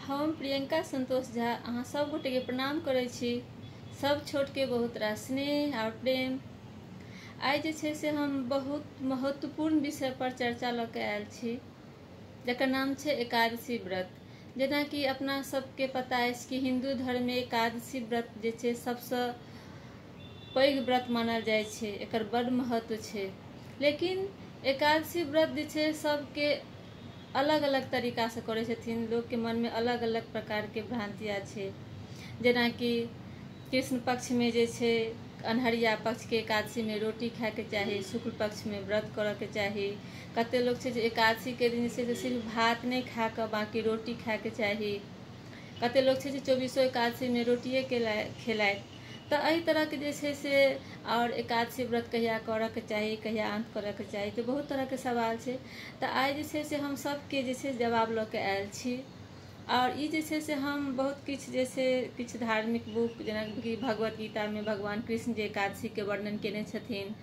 हम प्रियंका संतोष झा अहाँ सब गोटे के प्रणाम करै छी। सब छोट के बहुत रास स्नेह और प्रेम। आई जे छे से हम बहुत महत्वपूर्ण विषय पर चर्चा ल के आयल छी, जकर नाम छे एकादशी व्रत। जेना कि अपना सबके पता है कि हिंदू धर्म में एकादशी व्रत जे छे सबसे पैघ व्रत मानल जाय छे, एकर बड़ महत्व छे। लेकिन एकादशी व्रत जे छे सबके अलग अलग तरीका से करे छथिन। लोग के मन में अलग अलग प्रकार के भ्रांतियां छे। जेना कि कृष्ण पक्ष में जे छे अन्हरिया पक्ष के एकादशी में रोटी खाए के चाही, शुक्ल पक्ष में व्रत करे के चाही। कते लोग छे एकादशी के दिन से सिर्फ भात नहीं खा के बाकी रोटी खाए के चाही। कते लोग छे 24 एकादशी में रोटिए खेलाए। तो एही तरह के जे छे से और एकादशी व्रत कहिया करे के चाही, कहिया अंत करे के चाही, तो बहुत तरह के सवाल छे। तो आज जे छे से हम सब के जे छे जवाब ल के आयल छी। और ई जे छे से हम बहुत किछ जैसे किछ धार्मिक बुक जेना कि भगवत गीता में भगवान कृष्ण जे एकादशी के वर्णन केने छथिन,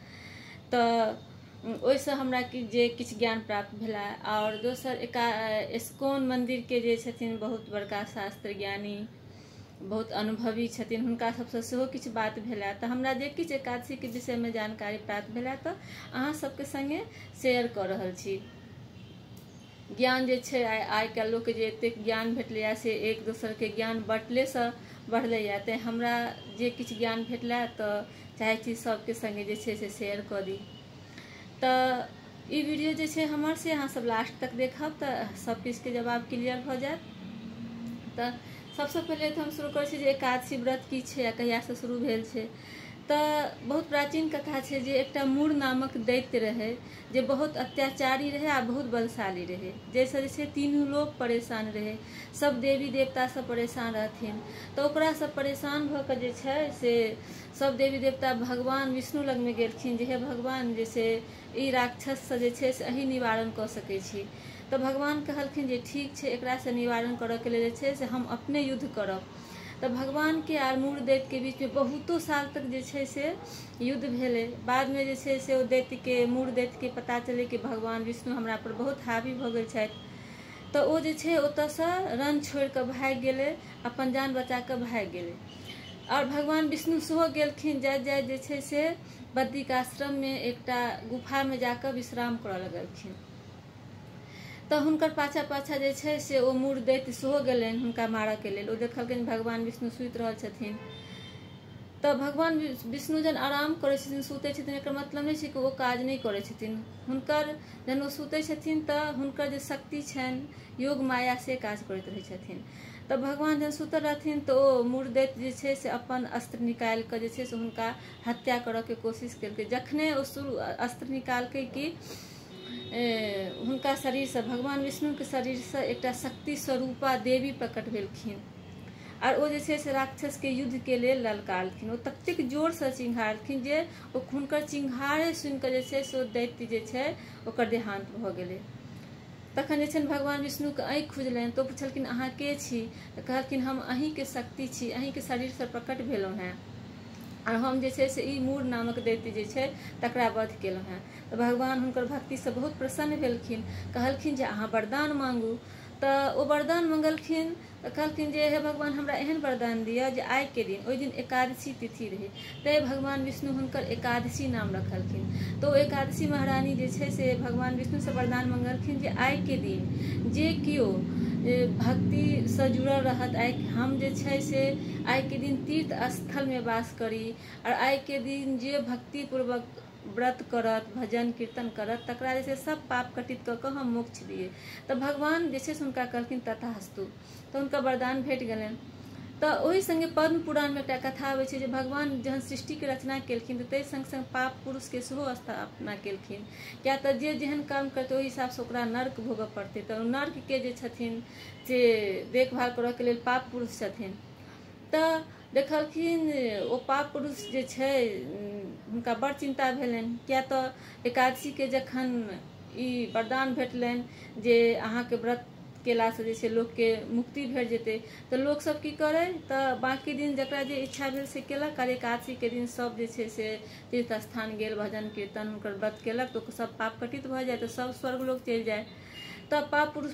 तो ओइसे हमरा कि जे किछ ज्ञान प्राप्त भेला। और दोसर इस्कॉन मंदिर के जे छथिन बहुत बड़का शास्त्र ज्ञानी, बहुत अनुभवी छथिन, हुनका सबसे सेहो किछ बात भेला। तो हमरा जे किछ एकादशी के विषय में जानकारी प्राप्त भेला तो अहाँ सबके संगे शेयर कर रहल छी। ज्ञान जे छे आइ काल्हि लोग के जे एतेक ज्ञान भेटलैया से एक दोसर के ज्ञान बटले से बढ़लैया। तो हमरा जे किछ ज्ञान भेटला तो चाहे छी सबके संगे जे छे से शेयर कर दी। तो ई वीडियो जे छे हमर से अहाँ सब लास्ट तक देखब तो सब किछ के जवाब क्लियर हो जाए। तो सबसे पहले तो हम शुरू कर छी जे एकादशी व्रत की छे, कहिया से शुरू भेल छे। तो बहुत प्राचीन कथा छे जे एकटा मूर नामक दैत्य रहे, जे बहुत अत्याचारी रहे आ बहुत बलशाली रहे। जैसे जैसे तीनों लोग परेशान रहे, सब देवी देवता सब परेशान रहथिन। तो ओकरा सब परेशान भ के जे छे से सब देवी देवता भगवान विष्णु लग में गेलखिन जे हे भगवान जैसे ई राक्षस से जे छे से अही निवारण कर सके छी। तो भगवान कहलखिन जे ठीक छे, एकरा से निवारण करे के लिए छे से हम अपने युद्ध करब। तो भगवान के और मूर दैत्य के बीच में बहुतो साल तक जे छे से युद्ध भेले। बाद में जे छे से दैत्य के मूर दैत्य के पता चले कि भगवान विष्णु हमरा पर बहुत हावी भ गेल छथि। तो वो जे छे ओत से रण छोड़ के भाग गेले, अपन जान बचा के भाग गेले। और भगवान विष्णु सेहो गेलखिन, जाय जे छे से बद्रिक आश्रम में एकटा गुफा में जाकर विश्राम करे लगलखिन। तो हुनकर पाछा पाछा जे छे से ओ मूर दैत्य सेहो गेलनि हुनका मारे के लेल। ओ देखलखिन भगवान विष्णु सुति रहल छथिन। तो भगवान विष्णु जन आराम करे छथिन, सुते छथिन, एकर मतलब नहीं छे कि वो काज नहीं करे छथिन। हुनकर जन वो सुते छथिन तो हुनकर जे शक्ति छनि योग माया से काज करते रहे छथिन। तो भगवान जन सुतल रहथिन तो मूर दैत्य जे छे से अपन अस्त्र निकाल के जे छे से हुनका हत्या करे के कोशिश केलकै। जखने ओ अस्त्र निकालकै कि हुनका शरीर से भगवान विष्णु के शरीर से एकटा शक्ति स्वरूपा देवी प्रकट भेलखिन। और वो जे छे से राक्षस के युद्ध के लिए ललकारलखिन। वो ततेक जोर से चिंघारलखिन जे हुनकर चिंघारे सुन के जे छे से दैत्य जे छे ओकर देहांत भ गेलै। तखन जे छे भगवान विष्णु के आँखि खुजलनि तो पूछलखिन अहाँ के छी। तो कहलखिन हम अहीं के शक्ति छी, अहीं के शरीर से प्रकट भेलहुँ हैं और हम जे छे से ई मूर नामक दैत्य जे छे तकरा वध केलहुँ हैं। तो भगवान हुनकर भक्ति से बहुत प्रसन्न भेलखिन, कहलखिन जे अहाँ वरदान मांगू। तो वो वरदान मंगलखिन। तो कहलखिन जे हे भगवान हमरा एहन वरदान दिया जे आइ के दिन, ओहि दिन एकादशी तिथि रहे, तै भगवान विष्णु हुनकर एकादशी नाम रखलखिन। तो एकादशी महारानी जे छे से भगवान विष्णु से वरदान मंगलखिन जे आइ के दिन जे कियो भक्ति से जुड़ल रहत, हम जे छे से आइ के दिन तीर्थ स्थल में वास करी और आइ के दिन जे भक्ति पूर्वक व्रत करत, भजन कीर्तन करत, तकरा जैसे सब पाप कटित क हम मोक्ष दिए। तो भगवान जैसे उनका कहलखिन तथास्तु। तो उनका वरदान भेट गेलन। तो वही संगे पद्म पुराण में एक कथा आवे छे जे भगवान जहन सृष्टि के रचना केलखिन तो तै संग संग पाप पुरुष के सेहो स्थापना केलखिन। क्या तो जे जेहन काम करते ओहि हिसाब से ओकरा नर्क भोगऽ पड़ते। तो नर्क के जे छथिन से देखभाल करऽ के लेल पाप पुरुष छथिन। तो देखलखिन ओ पाप पुरुष जे छे हुनका बड़ चिंता भेलनि। क्या तो एकादशी के जखन ई वरदान भेटलनि जे अहाँ के व्रत केला से जैसे लोग के मुक्ति भेट जेते, तो लोग सब की करे तो बाकी दिन जकरा जे इच्छा भेल से केलक। और एकादशी के दिन सब जे छे से तीर्थ स्थान गेल, भजन कीर्तन हुनकर व्रत केलक तो सब पाप कटित भ जाए, तो सब स्वर्ग लोग चल जाए। तब पाप पुरुष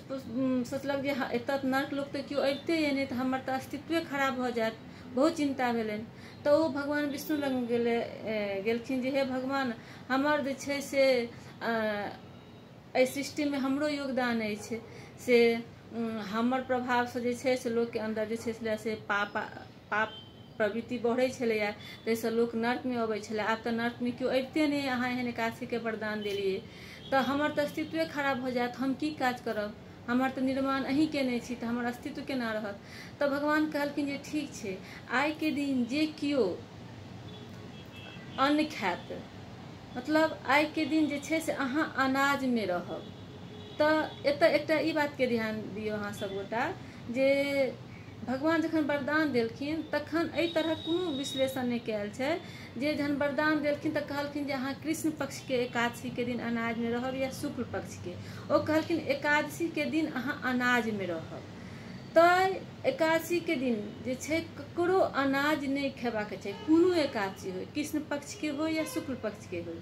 सोचलक जे एत नर्क लोक तो क्यों अबिते नहीं, तो हमार तो अस्तित्व खराब भ जात। बहुत चिंता भेलन। तो वो भगवान विष्णु लग गेलखिन जे हे भगवान, हमार जे छै से सृष्टि में हमरो योगदान अछि, से हमर प्रभाव से जे छै से लोक के अंदर जे छै से पाप प्रवृत्ति बढ़े छलैया, तैसे लोक नर्क में अबै छलै। आब तो नर्क में क्यों अबिते नहीं, अहाँ एहन एकादशी के वरदान देलिए, तो हमर तो अस्तित्व खराब हो जात, हम की काज करब, हमार तो निर्माण अहीं केने छी, तो हमर अस्तित्व केना रहत। तो भगवान कहलखिन जे ठीक छै, आइ के दिन जे कियो अन्न खायत, मतलब आइ के दिन जे छै से अहाँ अनाज में रहब। तो एत एकटा ई बात के ध्यान दियो अहाँ सब गोटा, जे भगवान जखन वरदान देलखिन तखन एहि तरह कोनो विश्लेषण नहीं कयल छै जे जहन वरदान देलखिन तऽ कहलखिन जे अहाँ कृष्ण पक्ष के एकादशी के दिन अनाज में रहब या शुक्ल पक्ष के। ओ कहलखिन एकादशी के दिन अहाँ अनाज में रहब। तो एकादशी के दिन जे छै ककरो अनाज नहीं खेबाक चाही, कोनो एकादशी हो, कृष्ण पक्ष के हो या शुक्ल पक्ष के हो।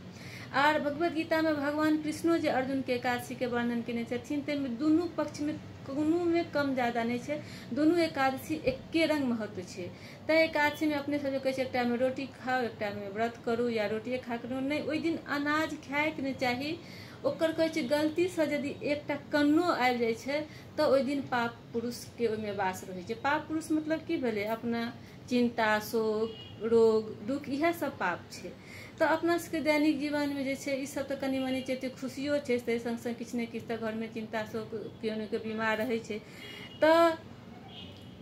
आर भगवत गीता में भगवान कृष्णो जे अर्जुन के एकादशी के वर्णन केने छथिन, ताहिमे दुनू पक्ष में कोनो में कम ज्यादा नहीं छै, दोनों एकादशी एके रंग महत्व छै। तै एकादशी में अपने सब कहै छै एकटा में रोटी खाओ, एकटा में व्रत करू या रोटिए खा करू, नहीं, ओहि दिन अनाज खाएके नहीं चाही। ओकर कहै छै गलती से यदि एकटा कन्नो आबि जाइ छै तऽ ओहि दिन पाप पुरुष के ओहिमे वास रहै छै। पाप पुरुष मतलब की भेलै, अपना चिंता, शोक, रोग, दुख, इएह सब पाप छै। तो अपना सबके दैनिक जीवन में जे छै ई सब तो कनी मनी छै, तो खुशियों छै, तो संग संग किछु ने किछु तो घर में चिंता शोक, केओ ने केओ बीमार रहै छै। तो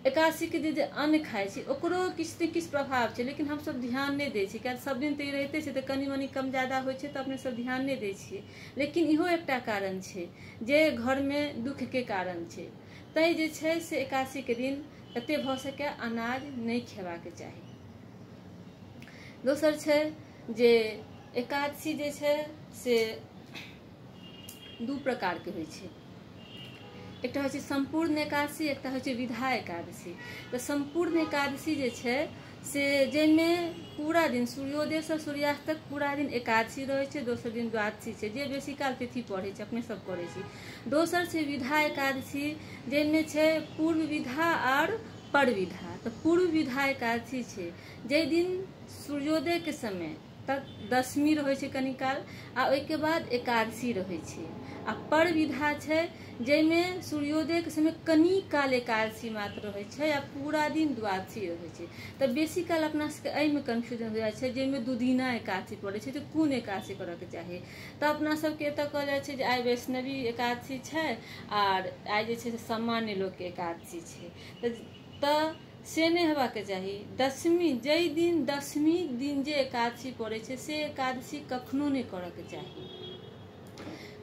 एकादशी के दिन जे अन्न खाइ छी ओकरो किछु ने किछु प्रभाव छै, लेकिन हम सब ध्यान नहीं दै छी, किया सब दिन तो ई रहिते छै, तो कनी मनी कम ज्यादा होइ छै तो अपने सब ध्यान नहीं दै छियै। लेकिन इहो एकटा कारण छै जे घर में दुख के कारण छै। तै जे छै से एकादशी के दिन जते भ सके अनाज नहीं खेबाक चाही। दोसर छै जे एकादशी जे छै से दू प्रकार के होइ छै, एकटा होइ छै संपूर्ण एकादशी, एकटा होइ छै विधा एकादशी। तो संपूर्ण एकादशी जे छै से जाहिमे पूरा दिन सूर्योदय से सूर्यास्त तक पूरा दिन एकादशी रहै छै, दोसर दिन द्वादशी छै, जे बेसी काल तिथि पढ़ै छै, अपने सब करै छी। दोसर छै विधा एकादशी, जाहिमे छै पूर्व विधा और पर विधा। तो पूर्व विधा एकादशी छै जाहि दिन सूर्योदय के समय तक दशमी रहै छै कनी काल, आ ओहिके बाद एकादशी रहै छै। आ पर विधा छै जाहिमे सूर्योदय के समय कनी काल एकादशी मात्र रहै छै आ पूरा दिन द्वादशी रहै छै। तऽ बेसी काल अपना सबके एहिमे कन्फ्यूजन हो जाइ छै, जाहिमे दुदिना एकादशी पड़ै छै, तऽ कोन एकादशी करऽ के चाही। तऽ अपना सबके एतऽ कहल जाइ छै जे आइ वैष्णवी एकादशी छै आर आइ जे छै से सामान्य लोक के एकादशी छै। तऽ से नहीं हेबाक चाही। दशमी जै दिन दशमी दिन जे एकादशी पड़ै छै से एकादशी कखनो नहीं करऽ के चाही।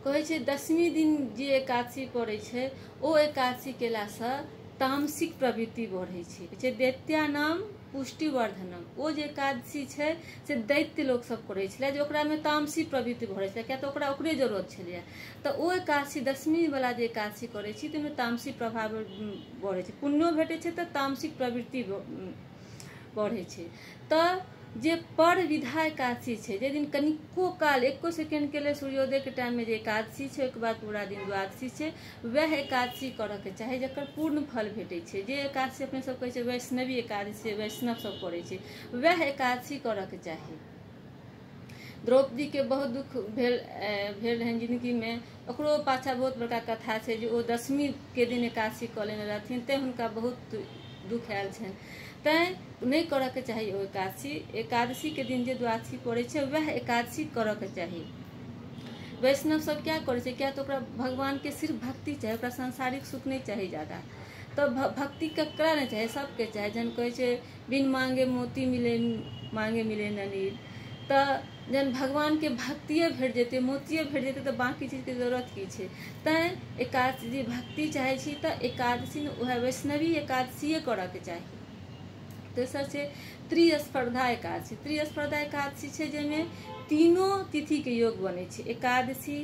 कहै छै दशमी दिन जे एकादशी पड़ै छै ओ एकादशी केलासँ तामसिक प्रवृत्ति बढ़ै छै। दैत्यानाम पुष्टिवर्धनम, ओ जे एकादशी छै से दैत्य लोक सब करै छलै, जे ओकरामे तामसिक प्रवृत्ति बढ़ै छलै, किया तऽ ओकरा ओकरे जरूरत छलै। तऽ ओ एकादशी दशमी वाला जे एकादशी करै छी ताहिमे तामसिक प्रभाव बढ़ै छै, पुण्यो भेटै छै तऽ तामसिक प्रवृत्ति बढ़ै छै। तऽ जे पर विधा एकादशी छै, जे दिन कनिको काल 1 सेकेंड के लिए सूर्योदय के टाइम में जे एकादशी छै, ओहिके बाद पूरा दिन द्वादशी छै, वह एकादशी करऽ के चाही जकर पूर्ण फल भेटै छै। जे एकादशी अपने सब कहै छै वैष्णवी एकादशी, वैष्णव सब करै छै, वह एकादशी करऽ के चाही। द्रौपदी के बहुत दुख भेल रहन जिंदगी में, ओकरो पाछा बहुत बड़का कथा छै जे ओ दशमी के दिन एकादशी कऽ लेने रहथिन, तैं हुनका बहुत दुख आयल छनि। तैं नहीं करऽ के चाही ओ एकादशी। एकादशी के दिन जे द्वादशी पड़ै छै वह एकादशी करऽ के चाही। वैष्णव सब क्या करे छै, क्या तो ओकरा भगवान के सिर्फ भक्ति चाही, ओकरा सांसारिक सुख नहीं चाही ज्यादा। तो भक्ति ककरा नहीं चाहे, सबके चाहे। जन कहै छै बिन मांगे मोती मिले, मांगे मिले न नीर। तो जन भगवान के भक्तिये भेट जेतै, मोतिये भेट जेतै, तो बाकी चीज के जरूरत की छै। तैं एकादशी भक्ति चाहे छी तऽ एकादशी वह वैष्णवी एकादशीये करऽ के चाही। तेसर छै त्रिस्पर्धा एकादशी। त्रिस्पर्धा एकादशी छै जाहिमे तीनों तिथि के योग बनै छै, एकादशी,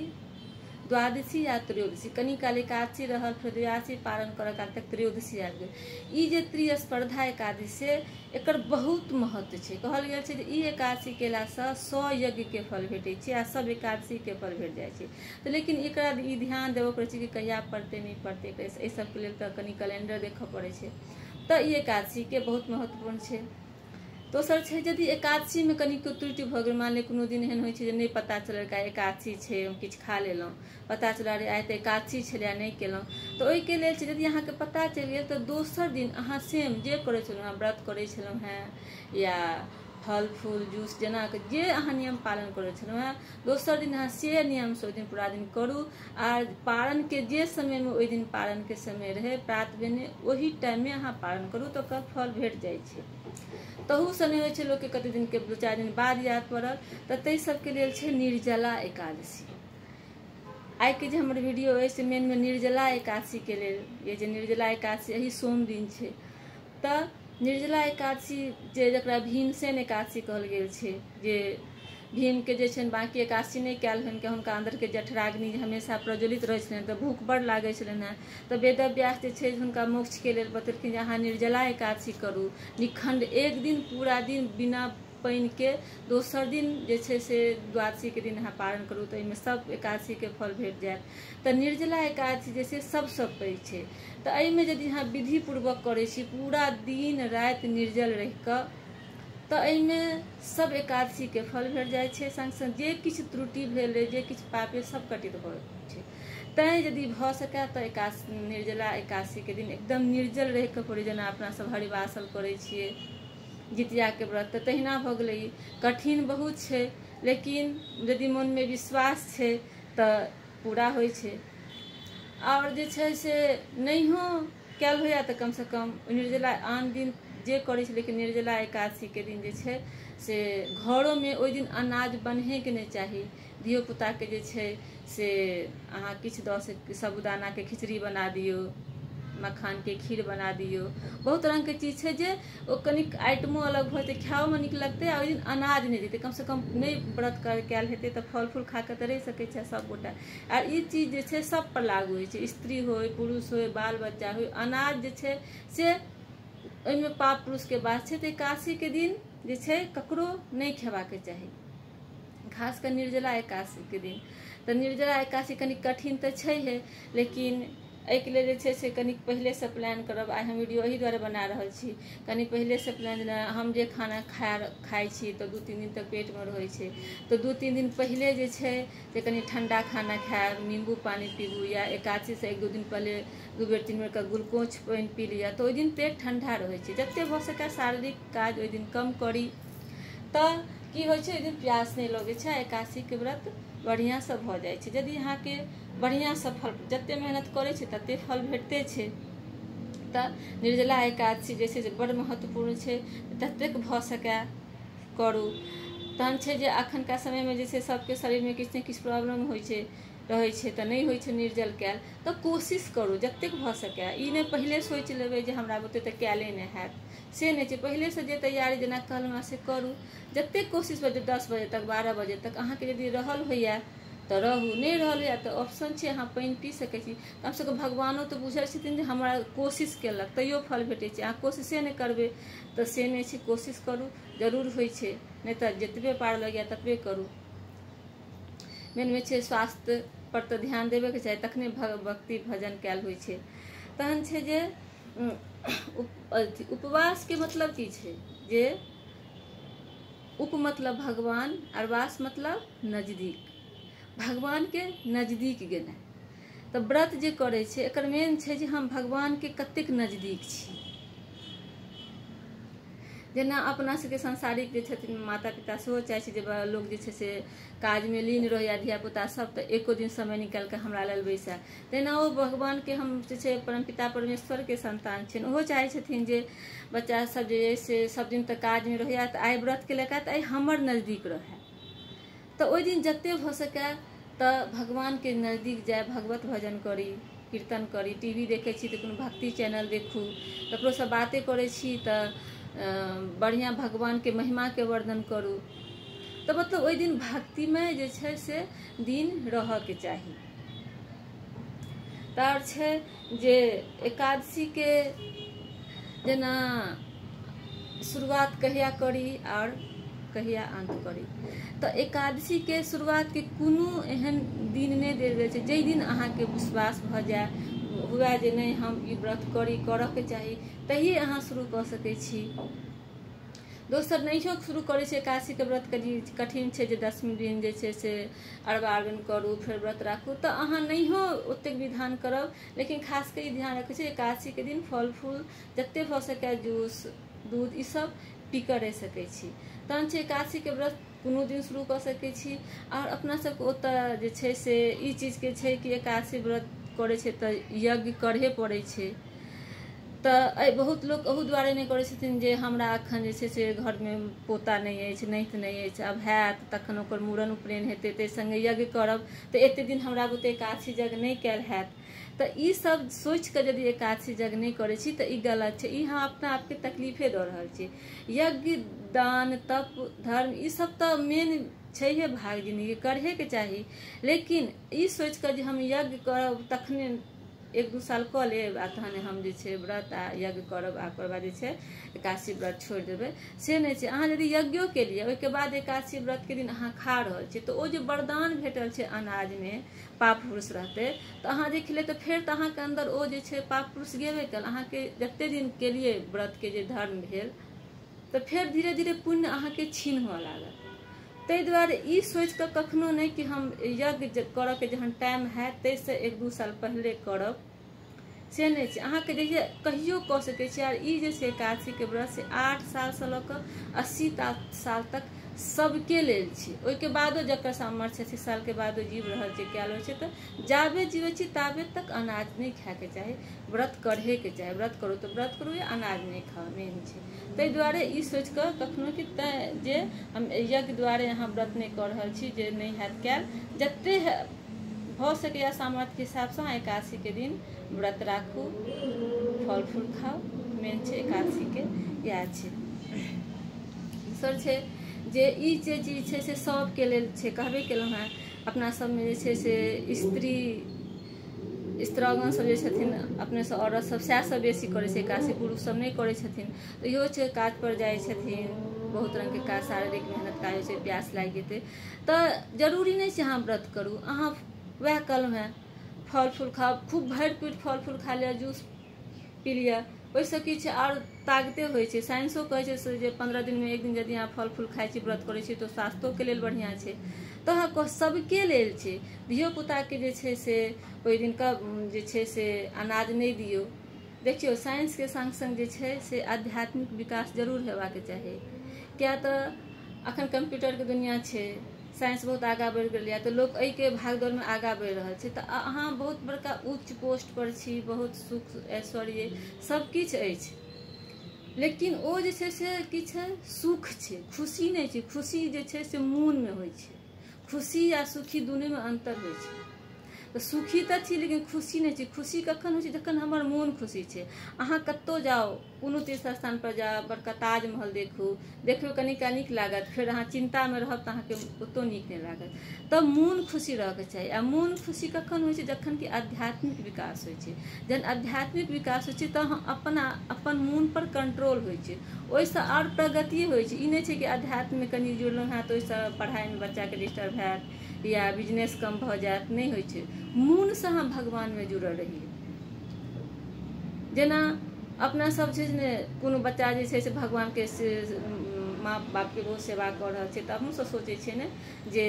द्वादशी या त्रयोदशी, कनी काल एकादशी रहल, फिर द्वादशी पारण करऽ काल तक त्रयोदशी आबि गेल। ई जे त्रिस्पर्धा एकादशी से एकर बहुत महत्व छै। कहल गेल छै जे ई एकादशी केलासँ 100 यज्ञ के फल भेटै छै आ सब एकादशी के फल भेट जाइ छै। तऽ लेकिन एकरा ई ध्यान देबऽ पड़ै छै कि कहिया पड़तै नहि पड़तै, एहि सबके लेल तऽ कनी कैलेंडर देखऽ पड़ै छै। तऽ ई एकादशी के बहुत महत्वपूर्ण छै। दोसर छै यदि एकादशी में कनी त्रुटि भऽ गेल, मान ले कोनो दिन एहन होइ छै जे नहि पता चलल कि एकादशी छै, हम किछु खा लेलहुँ, पता चला रे आइ तऽ एकादशी छलै नहि केलहुँ, तऽ ओहिके लेल छै यदि अहाँके पता चलि गेल तऽ दोसर दिन अहाँ सेम जे करै छलहुँ हेँ, व्रत करै छलहुँ हेँ या फल फूल जूस जेना जे अहाँ नियम पालन करै छलहुँ हेँ, दोसर दिन अहाँ से नियमसँ ओहि दिन पूरा दिन करू। आर पारणके जे समयमे ओहि दिन पारणके समय रहै प्रात भेने ओहि टाइममे अहाँ पारण करू तऽ ओकर फल भेट जाइ छै। तहू से नहीं होइ छै, लोग के कते दिन के 2-4 दिन बाद याद पड़ल, तऽ ताहि सबके लेल छै निर्जला एकादशी। आई के जे हमर वीडियो अछि से मेन में निर्जला एकादशी के लेल ये जे निर्जला एकादशी यही सोम दिन छै। तऽ निर्जला एकादशी जे जकरा भीमसेन एकादशी कहल गेल छै, जे भीम के जे छै बाकी एकादशी नहीं कयल हन के हुनका अंदर के जठराग्नि हमेशा प्रज्वलित रहै छलनि तऽ भूख बड़ लागै छलनि हेँ, तऽ वेदव्यास जे छै हुनका मोक्ष के लेल बतेलखिन जे अहाँ निर्जला एकादशी करू, निखंड एक दिन पूरा दिन बिना पानि के, दोसर दिन जे छै से द्वादशी के दिन अहाँ पारण करू तऽ एहिमे सब एकादशी के फल भेट जायत। तऽ निर्जला एकादशी जे छै सबसँ पैघ छै। तऽ एहिमे यदि अहाँ विधि पूर्वक करै छी पूरा दिन राति निर्जल रहि कऽ, तऽ एहिमे सब एकादशी के फल भेट जाइ छै। संग संग जे किछु त्रुटि भेल रहै, जे किछु पाप है सब कटित भऽ छै। तैँ यदि भऽ सकै तऽ निर्जला एकादशी के दिन एकदम निर्जल रहि कऽ पड़ै, जेना अपना सब हरिवासल करै छियै जितिया के व्रत, तऽ तहिना भऽ गेलै। कठिन बहुत छै लेकिन यदि मन में विश्वास छै तऽ पूरा होइ छै। और जे छै से नहियो कयल होइया तऽ कम से कम निर्जला आन दिन जे करै छै, लेकिन निर्जला एकादशी के दिन जे छै से घरों में ओहि दिन अनाज बन्हे के नहीं चाही। धियो पुता के जे छै से अहाँ किछु दऽ सकै, साबूदाना के खिचड़ी बना दियौ, मखान के खीर बना दियौ, बहुत रंग के चीज छै जे ओ कनिक आइटमो अलग भऽ जेतै, खाओ में नीक लगतै आ ओहि दिन अनाज नहीं देतै। कम से कम नहीं व्रत कयल हेतै तऽ फल फूल खा कऽ तऽ रहि सकै छै सब गोटा। आर ई चीज जे छै सब पर लागू होइ छै, स्त्री होय पुरुष होय बाल बच्चा होय, अनाज जे छै से ओहिमे पाप पुरुष के बात छै। तऽ एकादशी के दिन जे छै ककरो नहीं खेबाक चाही, खास कर निर्जला एकादशी के दिन। तऽ निर्जला एकादशी कनि कठिन तऽ छैहे, लेकिन एहिके लेल जे छै से कनि पहिले से प्लान करब। आइ हम वीडियो एहि दुआरे बना रहल छी, कनि पहिले से प्लान, जेना हम जे खाना खाइ छी तऽ 2-3 दिन तक पेट में रहै छै, तऽ 2-3 दिन पहिले जे छै से कनि ठंडा खाना खायब, नींबू पानी पीबू, या एकादशी से 1-2 दिन पहले 2 बेर 3 बेर का ग्लूकोज पानी पी लिया, तो ओहि दिन पेट ठंडा रहै छै। जते भऽ सकै शारीरिक काज ओहि दिन कम करी, तऽ की होइ छै ओहि दिन प्यास नहीं लगै छै, एकादशी के व्रत बढ़िया से भऽ जाइ छै। यदि अहाँके बढ़िया से फल, जते मेहनत करै छै तते फल भेटते छै। तऽ निर्जला एकादशी जे छै से बड़ महत्वपूर्ण छै, ततेक भऽ सकै करू। तहन छै जे अखनका समय में जे छै सबके शरीर में किछु ने किछु प्रॉब्लम होइ छै, रहै छै, तऽ नहीं होइ छै निर्जल कयल, तऽ कोशिश करू जतेक भऽ सकै। ई नहीं पहिले सोचि लेबै जे हमरा बुते तऽ कयले नहीं हैत, से नहीं छै। पहिले से जे तैयारी जेना कहलहुँ से करू, जतेक कोशिश बजे 10 बजे तक 12 बजे तक अहाँके यदि रहल होइया तऽ रहू, नहीं रहल होइया तऽ ऑप्शन छै अहाँ पानि पी सकै छी। कम से कम भगवानो तऽ बुझै छथिन जे हमरा कोशिश केलक तैयो फल भेटै छै। अहाँ कोशिशे नहीं करबै तऽ से नहीं छै, कोशिश करू जरूर होइ छै, नहीं तऽ जतबे पार लगैया ततबे करू। मेन में छै स्वास्थ्य पर तऽ ध्यान देबे के चाही, तखने भक्ति भजन कयल होइ छै। तहन छै जे उपवास के मतलब की छै, जे उप मतलब भगवान और वास मतलब नजदीक, भगवान के नजदीक गेनाइ। तऽ व्रत जे करै छै एकर मेन छै जे हम भगवान के कतेक नजदीक छी। जेना अपना सबके संसारिक जे छथिन माता पिता सेहो चाहै छै जे लोग जे छै से काज में लीन रहैया, धियापुता सब तऽ एको दिन समय निकालि कऽ हमरा लेल बैसा। तहिना ओ भगवान के हम जे छै परमपिता परमेश्वर के संतान छियनि, ओहो चाहै छथिन जे बच्चा सब जे से सब दिन तऽ काज में रहैया, तऽ आइ व्रत केलक तऽ आइ हमर नजदीक रहै। तऽ ओहि दिन जते भऽ सकै तऽ भगवान के नजदीक जाय, भगवत भजन करी, कीर्तन करी, टीवी देखै छी तऽ कोनो भक्ति चैनल देखू, ककरो से बाते करै छी तऽ बढ़िया भगवान के महिमा के वर्णन करू। तऽ मतलब ओहि दिन भक्तिमय जे छै से दिन रहऽ के चाही। तार छे जे एकादशी के जेना शुरुआत कहिया करी और कहिया अंत करी। तो एकादशी के शुरुआत के कोनो एहन दिन नहीं देल गेल छै जे दिन अहाँ के विश्वास भ जाए हुआ जे नहीं हम ई व्रत करी करऽ के चाही तहिए अहाँ शुरू कर सकै छी। दोसर नहियो शुरू करे छै एकादशी के व्रत कठिन छै जे 10वीं दिन जे छै से अरबा अरबन करू फिर व्रत राखू तो अहाँ नहियो ओतेक विधान करब, लेकिन खास के ध्यान रखे छै एकादशी के दिन फल फूल जते भ सके जूस दूध ई सब पी कर रह सकै छी। तहन छै एकादशी के व्रत कोनो दिन शुरू कर सकै छी। और अपना सबके ओतऽ जे छै से ई चीज के छै कि एकादशी व्रत करे छै तऽ यज्ञ करहे पड़ै छै। तऽ बहुत लोग अहू दुआरे नहीं करे छथिन जे हमरा अखन जे छै से घर में पोता नहीं अछि नाति नहीं अछि, अब हैत तखन ओकर मूड़न उपनयन हेतै ते संगे यज्ञ करब तऽ एते दिन हमरा बुते एकादशी यज्ञ नहीं कैल हैत। तऽ ई सब सोच के यदि एकादशी यज्ञ नहीं करे छी तऽ ई गलत छै, ई हम अपना आपके तकलीफे दऽ रहल छी। यज्ञ दान तप धर्म ई सब तऽ मेन छैहे भाग जिंदगी करहे के चाही, लेकिन ई सोच के जे हम यज्ञ करब तखने 1-2 साल कऽ लेब आ तहन हम जे छै व्रत आ यज्ञ करब आ ओकर बाद जे छै एकादशी व्रत छोड़ि देबै से नहीं छै। अहाँ यदि यज्ञो केलिए ओहिके बाद एकादशी व्रत के दिन अहाँ खा रहल छी तऽ ओ जे वरदान भेटल छै अनाज में पाप पुरुष रहते तऽ अहाँ जे खेले तऽ फेर तऽ अहाँके अंदर ओ जे छै पाप पुरुष गेबे कल। अहाँके जते दिन केलिए व्रत के जे धर्म भेल तऽ फेर धीरे धीरे पुण्य अहाँके छीन हुआ लागत। ताहि दुआरे ई सोच के कखनो नहीं कि हम यज्ञ करऽ के जहन टाइम है तैसे 1-2 साल पहले करब से नहीं छै। अहाँ के जइए कहियो कऽ सकै छी। और ई जे छै एकादशी के व्रत से 8 साल से लऽ कऽ 80 साल तक सबके लेल छै। ओहिके बादो जकर सामर्थ्य 80 साल के बादो जीव रहल छै कयल होइ छै तऽ जाबे जीवे छी ताबे तक अनाज नहीं खाए के चाही, व्रत करहे के चाही। व्रत करू तो व्रत करू या अनाज नहीं खाओ मेन छै। ताहि दुआरे ई सोच कऽ कखनो कि जे हम यज्ञ द्वारे यहाँ व्रत नहीं कर रहल छी जे नहीं हैत कैल, जते भ सकैया सामर्थ्य के हिसाब से एकादशी के दिन व्रत राखू फल फूल खाओ, मेन छै एकादशी के इएह छै। दोसर छै जे ई जे चीज छै से सबके लेल छै, कहबे केलहुँ हैं अपना सबमे जे छै से स्त्रीगण सब जे छथिन अपने से औरत सब सएह सब बेसी करे छै एकादशी, पुरुष सब नहीं करे छथिन। तऽ इहो छै काज पर जाइ छथिन बहुत रंग के काज शारीरिक मेहनत काज होइ छै प्यास लागि जेतै तऽ जरूरी नहीं छै अहाँ व्रत करू। अहाँ वएह कहलहुँ हैं फल फूल खाओ, खूब भरि पेट फल फूल खा लिअ, जूस पी लिअ, ओहिसँ की छै और ताकते होइ छै। साइंसो कहै छै जे 15 दिन में 1 दिन यदि अहाँ फल फूल खाइ छी व्रत करै छी तऽ स्वास्थ्यो के लेल बढ़िया छै। तऽ अहाँ सबके लेल छै। धियो पुता के जे छै से ओहि दिन का जे छै से अनाज नहीं दियौ। देखियो साइंस के संग संग जे छै से आध्यात्मिक विकास जरूर हेबाक चाही। क्या तऽ अखन कंप्यूटर के दुनिया छै, साइंस बहुत आगा बढ़ि गेलै तऽ लोग एहि के भागदौड़ में आगा बढ़ि रहल छै। तऽ अहाँ बहुत बड़का उच्च पोस्ट पर छी, बहुत सुख ऐश्वर्य सब किछ अछि, लेकिन ओ जे छै से की छै सुख छै, खुशी नहीं छै। खुशी जे छै से मोन में होइ छै, खुशी आ सुखी दुनू में अंतर होइ छै। तो सुखी तऽ छी लेकिन खुशी नहीं छै। खुशी कखन होइ छै जखन हमर मोन खुशी छै। अहाँ कतौ जाओ कोनो तीर्थ स्थान पर जाओ बड़का ताजमहल देखियो कनिका नीक लागत, फिर अहाँ चिंता में रहब तऽ अहाँके ओतो नीक नहीं लागत। तब मोन खुशी रहके चाही। आ मोन खुशी कखन होइ छै जखन कि आध्यात्मिक विकास होइ छै। जहन आध्यात्मिक विकास होइ छै तऽ अपन मोन पर कंट्रोल होइ छै, ओहिसँ और प्रगति होइ छै। ई नहीं छै कि अध्यात्म में कनि जुड़लहुँ हैं तऽ ओहिसँ पढ़ाई में बच्चा के डिस्टर्ब हैत या बिजनेस कम भ जायत, नहीं होइ छै। मोन से अहाँ भगवान में जुड़ल रहिए। जेना अपना सब छै ने कोनो बच्चा जे छै से भगवान के माँ बाप के बहुत सेवा कर रहल छै तऽ हमहूँ सब सोचे छियै ने जे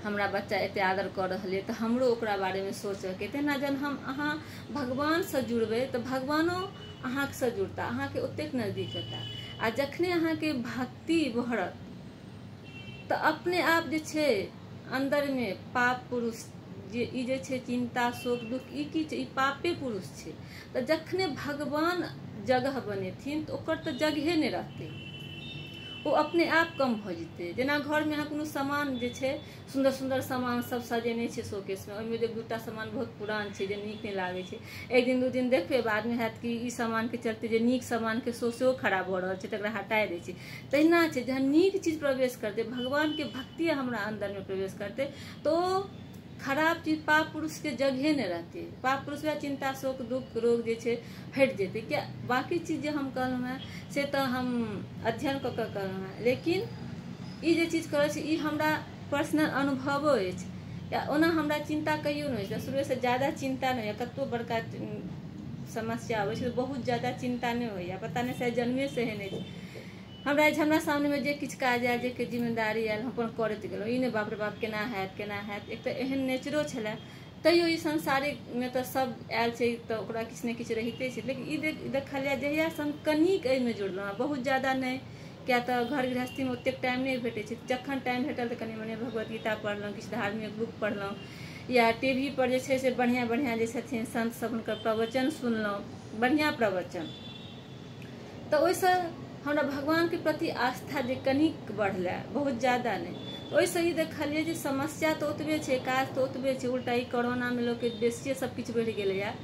हमरा बच्चा एते आदर कर रहल है तऽ हमरो ओकरा बारे में सोचऽ के। तेना जन हम अहाँ भगवान से जुड़बै तऽ भगवानो अहाँ से जुड़ता, अहाँ के ओतेक नजदीक हेता। आ जखने अहाँ के भक्ति बढ़त तऽ अपने आप जे छै अंदर में पाप पुरुष जे छै चिंता शोक दुख ई की छै, ई पापे पुरुष छै। तऽ जखने भगवान जगह बनेथिन तऽ ओकर तऽ जगहे नहीं रहतै, वो अपने आप कम भ जेतै। जेना घर में अहाँ कोनो सामान जे छै सुंदर सुंदर सामान सब सजेने छै शोकेस में, ओहिमे 1-2टा सामान बहुत पुरान छै जे नीक नहीं लागे छै, 1 दिन 2 दिन देखबै बाद में हैत कि ई सामान के चलते जे नीक सामान के सेहो खराब भ रहल छै तकरा हटा दै छै। तहिना छै जहन नीक चीज प्रवेश करते, भगवान के भक्ति हमरा अंदर में प्रवेश करते तो खराब चीज पाप पुरुष के जगह नहीं रहती। पाप पुरुष वह चिंता शोक दुख रोग जे छे हट जेते। क्या बाकी चीज जो हम कहलहुँ हैं से तो हम अध्ययन कऽ के कहलहुँ हैं, लेकिन ई जे चीज करै छी ई हमरा पर्सनल अनुभवो अछि। या ओना हमरा चिंता कहियो नहीं होइछै, शुरू से ज्यादा चिंता नहीं है। कतो बड़का समस्या आबै छै बहुत ज्यादा चिंता नहीं होइया, पता नहीं शायद जन्मे से है नहीं। हमरा सामने में जे किछु काज आयल, जे जिम्मेदारी आयल, हम अपन करैत गेलहुँ। ई नहीं बाप रे बाप केना हैत। एक तो एहन नेचरो छलै, तैयो ई संसारिक में तो सब आयल छै तो ओकरा किछु ने किछु रहिते छै। लेकिन ई देखलियै जहिया से हम कनिक एहिमे जुड़लहुँ, बहुत ज्यादा नहीं, क्या तो घर गृहस्थी में ओतेक टाइम नहीं भेटै छै। जखन टाइम भेटल तो कनि मनि भगवत गीता पढ़लहुँ, किछु धार्मिक बुक पढ़लहुँ, या टीवी पर जे छै से बढ़िया बढ़िया जे छथिन संत सब हुनकर प्रवचन सुनलहुँ, बढ़िया प्रवचन। तो ओहिसँ हमरा भगवान के प्रति आस्था जे कनिक बढ़लै, बहुत ज्यादा नहीं। ओहिसँ ई देखलियै जे समस्या तो ओतबे छै, काज तो ओतबे छै। उल्टा ई कोरोना में लोग के बेसिये सब किछु बढ़ि गेलैया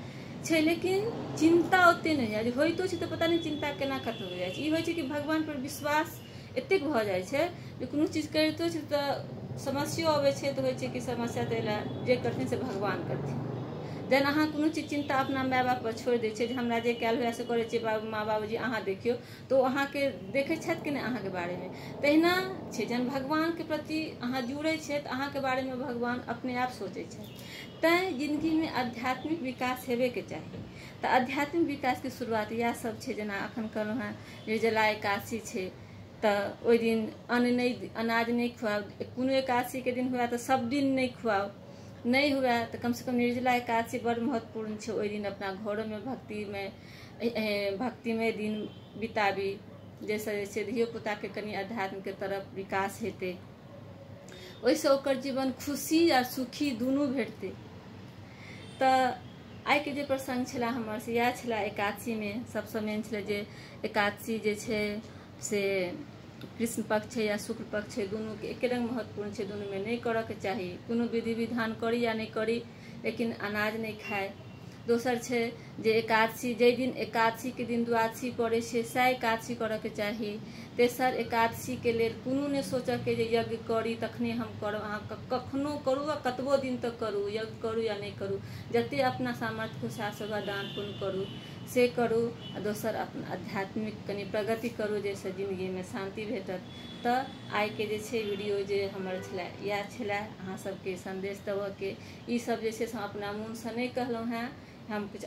छै, लेकिन चिंता ओते नहीं है। होइतो छै तो पता नहीं चिंता केना खत्म हो जाइ छै। ई होइ छै कि भगवान पर विश्वास एतेक भऽ जाइ छै जे कोनो चीज करितो छै तो समस्या अबै छै तो होइ छै कि समस्या दैला जे करथिन से भगवान करथिन। जहन अहाँ कोनो चीज चिंता अपना माय बाप पर छोड़ि दै छियै, जे हमरा जे कयल हुए से करै छियै, माँ बाबूजी अहाँ देखियौ, तो अहाँके देखै छथि कि नहीं अहाँके बारेमे। तहिना छै जहन भगवान के प्रति अहाँ जुड़ै छियै तऽ अहाँके बारेमे भगवान अपने आप सोचै छथि। तैं जिंदगी में आध्यात्मिक विकास हेबे के चाही। तऽ आध्यात्मिक विकास के शुरुआत इएह सब छै। जेना अखन कहलहुँ हैं निर्जला एकादशी छै, तऽ ओहि दिन अनाज नहीं खुआउ। कोनो एकादशी के दिन हुए तो सब दिन नहीं खुआउ, नहीं हुआ तो कम से कम निर्जला एकादशी बड़ महत्वपूर्ण छै। ओहि दिन अपना घरों में भक्ति में दिन बिताबी, जैसे धियो पुता के कनि अध्यात्म के तरफ विकास हेतै, ओहिसँ ओकर जीवन खुशी आ सुखी दुनू भेटतै। तऽ आइ के जे प्रसंग छला हमर से इएह छला। एकादशी में सबसँ मेन छलै जे एकादशी जे छै से कृष्ण पक्ष छै या शुक्ल पक्ष छै, दुनू के एके रंग महत्वपूर्ण छै। दुनू में नहीं करऽ के चाही, कोनो विधि विधान करी या नहीं करी, लेकिन अनाज नहीं खाए। दोसर छै जे एकादशी जाहि दिन एकादशी के दिन द्वादशी पड़ै छै सएह एकादशी करऽ के चाही। तेसर एकादशी के लेल कोनो नहीं सोचऽ के जे यज्ञ करी तखने हम करब। अहाँ कखनो करू आ कतबो दिन तक करू, यज्ञ करू या नहीं करू, जते अपना सामर्थ्य के हिसाब से दान पुण्य करू से करू। आ दोसर अपना आध्यात्मिक कनि प्रगति करू, जाहिसँ जिंदगी में शांति भेटत। तऽ आइ के जे छै वीडियो जे हमर छलै इएह छलै, अहाँ सबके संदेश देबऽ के। ई सब जे छै से हम अपना मोन से नहीं कहलहुँ हैं, हम कुछ